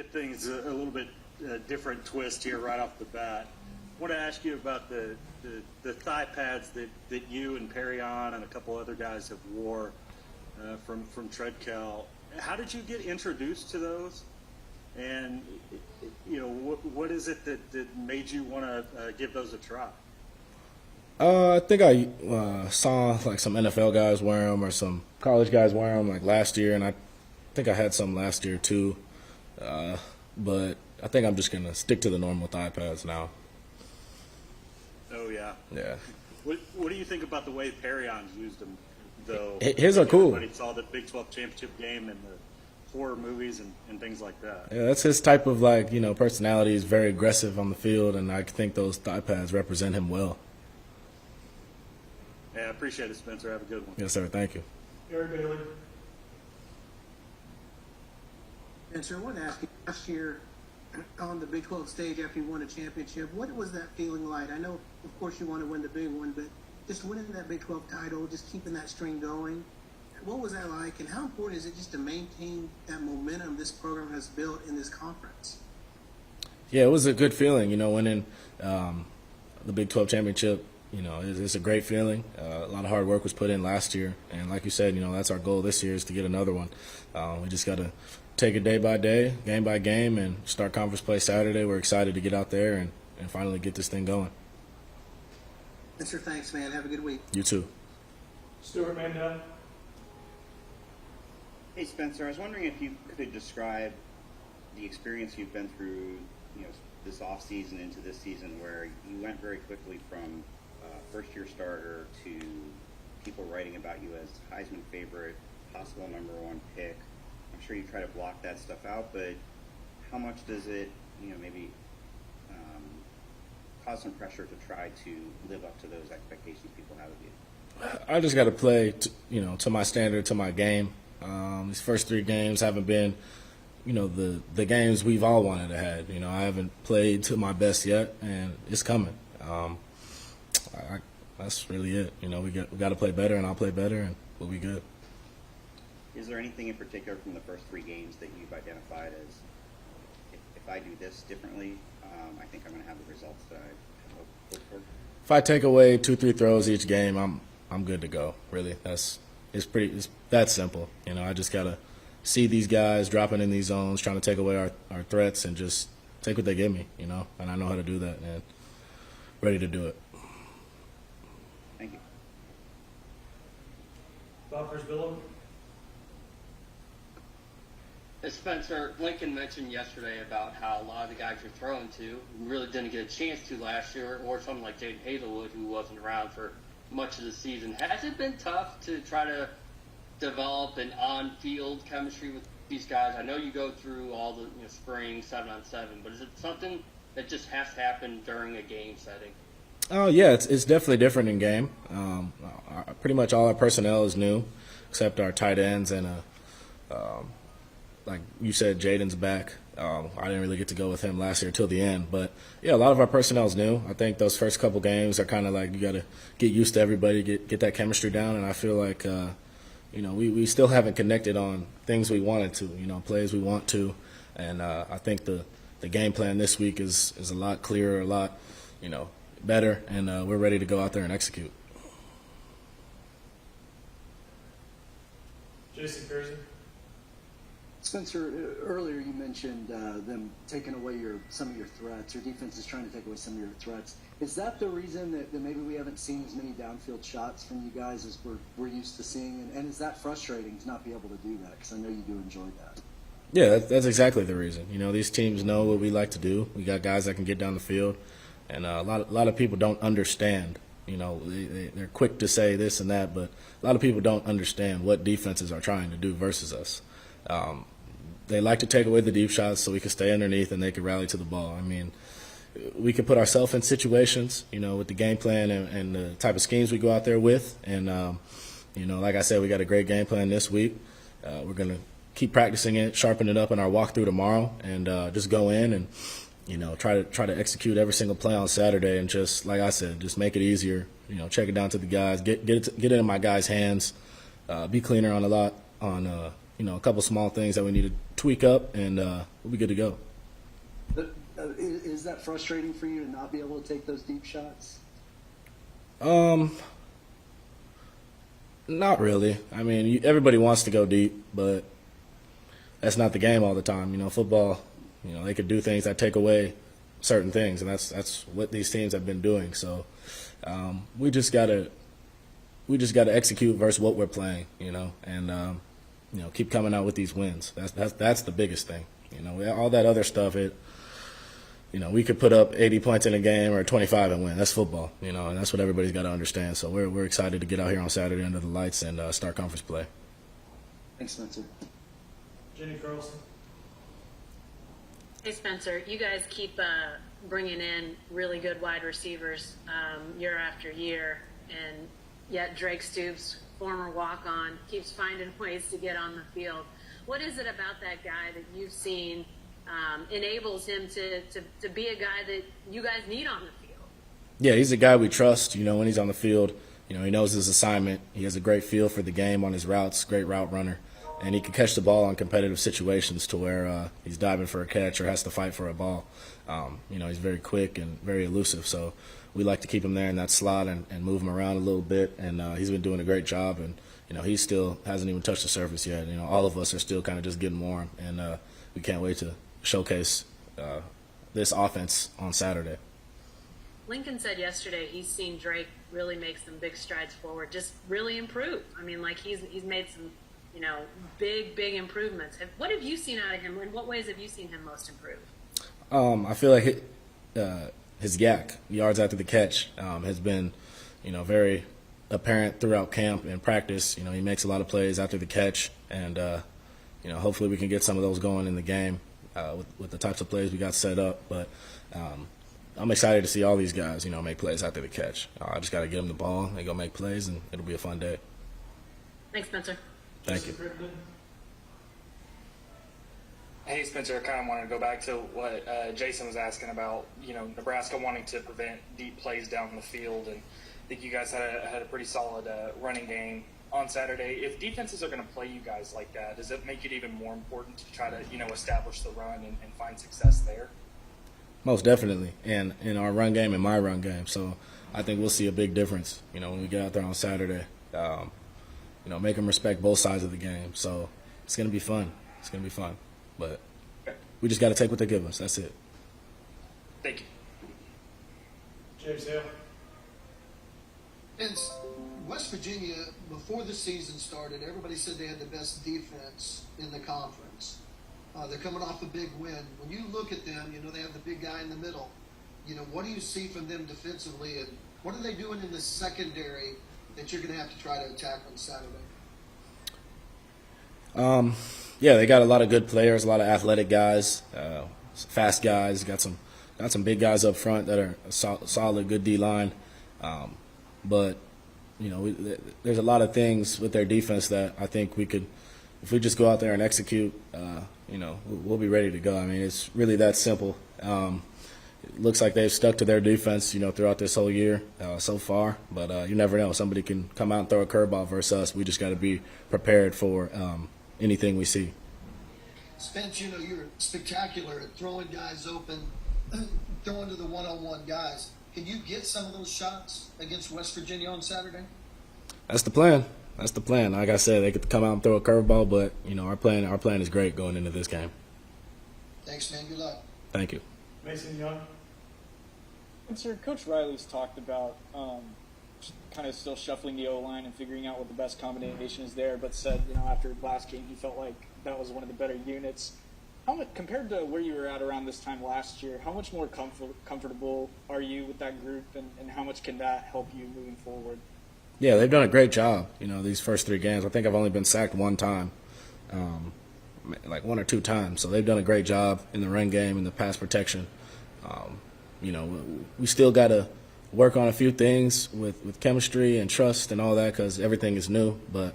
get things a little bit different twist here right off the bat. I want to ask you about the thigh pads that you and Perrion and a couple other guys have wore from Treadkel. How did you get introduced to those? And, what is it that made you want to give those a try? I think I saw like some NFL guys wear them or some college guys wear them like last year, and I think I had some last year too. But I think I'm just gonna stick to the normal thigh pads now. Oh yeah. Yeah. What do you think about the way Perrion's used them, though? His are cool. Everybody saw the Big 12 championship game and the horror movies and things like that. Yeah, that's his type of personality. He's very aggressive on the field, and I think those thigh pads represent him well. Yeah, I appreciate it, Spencer. Have a good one. Yes, sir. Thank you. Eric Bailey. Spencer, I want to ask you, last year on the Big 12 stage after you won a championship, what was that feeling like? I know, of course, you want to win the big one, but just winning that Big 12 title, just keeping that string going, what was that like, and how important is it just to maintain that momentum this program has built in this conference? Yeah, it was a good feeling, winning the Big 12 championship. It's a great feeling. A lot of hard work was put in last year, and like you said, that's our goal this year is to get another one. We just got to take it day by day, game by game, and start conference play Saturday. We're excited to get out there and finally get this thing going. Spencer, thanks, man. Have a good week. You too. Stuart Mandel. Hey, Spencer, I was wondering if you could describe the experience you've been through, this off season into this season, where you went very quickly from first-year starter to people writing about you as Heisman favorite, possible number one pick. I'm sure you try to block that stuff out, but how much does it, maybe cause some pressure to try to live up to those expectations people have of you? I just got to play, to my standard, to my game. These first three games haven't been, the games we've all wanted to have. I haven't played to my best yet, and it's coming. That's really it. We got to play better, and I'll play better, and we'll be good. Is there anything in particular from the first three games that you've identified as, if I do this differently, I think I'm going to have the results that I hope for? If I take away 2-3 throws each game, I'm good to go. Really, it's that simple. I just gotta see these guys dropping in these zones, trying to take away our threats, and just take what they give me. And I know how to do that, and ready to do it. Thank you. Bob Brisbillo. Spencer, Lincoln mentioned yesterday about how a lot of the guys you're throwing to really didn't get a chance to last year, or someone like Jaden Hazelwood, who wasn't around for much of the season. Has it been tough to try to develop an on-field chemistry with these guys? I know you go through all the spring 7-on-7, but is it something that just has to happen during a game setting? Oh yeah, it's definitely different in game. Pretty much all our personnel is new, except our tight ends and like you said, Jaden's back. I didn't really get to go with him last year till the end, but yeah, a lot of our personnel is new. I think those first couple games are kind of like you got to get used to everybody, get that chemistry down, and I feel like we still haven't connected on things we wanted to, plays we want to, and I think the game plan this week is a lot clearer, a lot better, and we're ready to go out there and execute. Jason Pearson. Spencer, earlier you mentioned them taking away some of your threats. Your defense is trying to take away some of your threats. Is that the reason that maybe we haven't seen as many downfield shots from you guys as we're used to seeing? And is that frustrating to not be able to do that? Because I know you do enjoy that. Yeah, that's exactly the reason. These teams know what we like to do. We got guys that can get down the field, and a lot of people don't understand. They're quick to say this and that, but a lot of people don't understand what defenses are trying to do versus us. They like to take away the deep shots so we can stay underneath and they can rally to the ball. I mean, we can put ourselves in situations, with the game plan and the type of schemes we go out there with. And, like I said, we got a great game plan this week. We're going to keep practicing it, sharpen it up in our walkthrough tomorrow, and just go in and, try to execute every single play on Saturday and just, like I said, just make it easier, check it down to the guys, get it in my guys' hands, be cleaner on a couple small things that we need to tweak up, and we'll be good to go. Is that frustrating for you to not be able to take those deep shots? Not really. I mean, everybody wants to go deep, but that's not the game all the time. Football, they could do things that take away certain things, and that's what these teams have been doing. So we just gotta execute versus what we're playing, and keep coming out with these wins. That's the biggest thing. All that other stuff, we could put up 80 points in a game or 25 and win. That's football, and that's what everybody's got to understand. So we're excited to get out here on Saturday under the lights and start conference play. Thanks, Spencer. Jenny Carlson. Hey Spencer, you guys keep bringing in really good wide receivers year after year, and yet Drake Stoops, former walk-on, keeps finding ways to get on the field. What is it about that guy that you've seen enables him to be a guy that you guys need on the field? Yeah, he's a guy we trust. When he's on the field, he knows his assignment. He has a great feel for the game on his routes, great route runner. And he can catch the ball in competitive situations to where he's diving for a catch or has to fight for a ball. He's very quick and very elusive. So we like to keep him there in that slot and move him around a little bit. And he's been doing a great job. And, he still hasn't even touched the surface yet. All of us are still kind of just getting warm. And we can't wait to showcase this offense on Saturday. Lincoln said yesterday he's seen Drake really make some big strides forward, just really improve. I mean, like he's made some – big improvements. What have you seen out of him? In what ways have you seen him most improve? I feel like his yak, yards after the catch, has been, very apparent throughout camp and practice. He makes a lot of plays after the catch, and, hopefully we can get some of those going in the game with the types of plays we got set up. But I'm excited to see all these guys, make plays after the catch. I just got to get them the ball and go make plays, and it'll be a fun day. Thanks, Spencer. Thank you. Hey, Spencer, I kind of wanted to go back to what Jason was asking about, Nebraska wanting to prevent deep plays down the field. And I think you guys had a pretty solid running game on Saturday. If defenses are going to play you guys like that, does it make it even more important to try to, establish the run and find success there? Most definitely, and in our run game and my run game. So I think we'll see a big difference, when we get out there on Saturday. Make them respect both sides of the game. So it's going to be fun. But we just got to take what they give us. That's it. Thank you. James Hale. And West Virginia, before the season started, everybody said they had the best defense in the conference. They're coming off a big win. When you look at them, they have the big guy in the middle. What do you see from them defensively, and what are they doing in the secondary that you're going to have to try to attack on Saturday? Yeah, they got a lot of good players, a lot of athletic guys, fast guys. Got some big guys up front that are solid, good D line. But there's a lot of things with their defense that I think we could, if we just go out there and execute, we'll be ready to go. I mean, it's really that simple. It looks like they've stuck to their defense, throughout this whole year so far. But you never know. Somebody can come out and throw a curveball versus us. We just got to be prepared for anything we see. Spence, you're spectacular at throwing guys open, throwing to the one-on-one guys. Can you get some of those shots against West Virginia on Saturday? That's the plan. Like I said, they could come out and throw a curveball, but our plan is great going into this game. Thanks, man. Good luck. Thank you. Mason Young. And sir, Coach Riley's talked about kind of still shuffling the O-line and figuring out what the best combination is there, but said, after last game he felt like that was one of the better units. How much, compared to where you were at around this time last year, how much more comfortable are you with that group, and how much can that help you moving forward? Yeah, they've done a great job, these first 3 games. I think I've only been sacked one time, like 1 or 2 times. So they've done a great job in the run game and the pass protection. We still got to work on a few things with chemistry and trust and all that because everything is new. But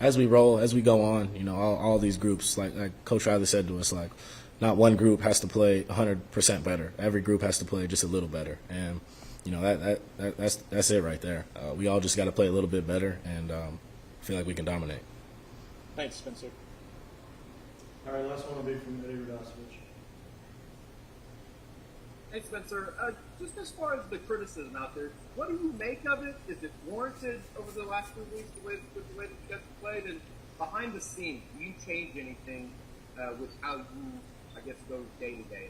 as we roll, as we go on, all these groups, like Coach Riley said to us, like not one group has to play 100% better. Every group has to play just a little better. And, that's it right there. We all just got to play a little bit better and feel like we can dominate. Thanks, Spencer. All right, last one will be from Eddie Radosevich. Hey Spencer, just as far as the criticism out there, what do you make of it? Is it warranted over the last few weeks with the way that you guys have played? And behind the scenes, do you change anything with how you, I guess, go day to day?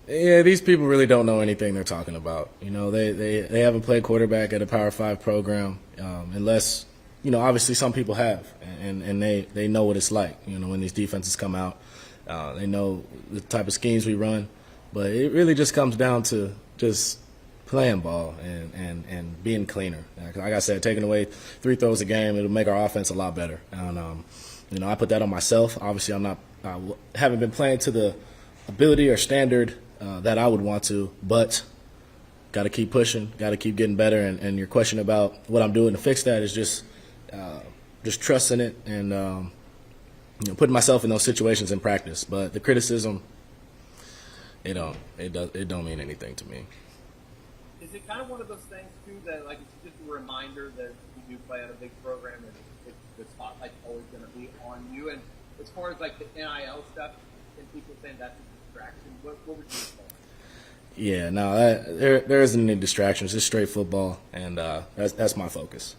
Yeah, these people really don't know anything they're talking about. You know, they haven't played quarterback at a Power 5 program unless, you know, obviously some people have, and they know what it's like, you know, when these defenses come out. They know the type of schemes we run. But it really just comes down to just playing ball and being cleaner. Like I said, taking away 3 throws a game, it'll make our offense a lot better. And, you know, I put that on myself. Obviously, I haven't been playing to the ability or standard that I would want to, but got to keep pushing, got to keep getting better. And your question about what I'm doing to fix that is just trusting it and you know, putting myself in those situations in practice. But the criticism, it don't mean anything to me. Is it kind of one of those things too that like it's just a reminder that you do play at a big program and the spotlight's always going to be on you? And as far as like the NIL stuff and people saying that's a distraction, what would you say? Yeah, no, there isn't any distractions. It's straight football, and that's my focus.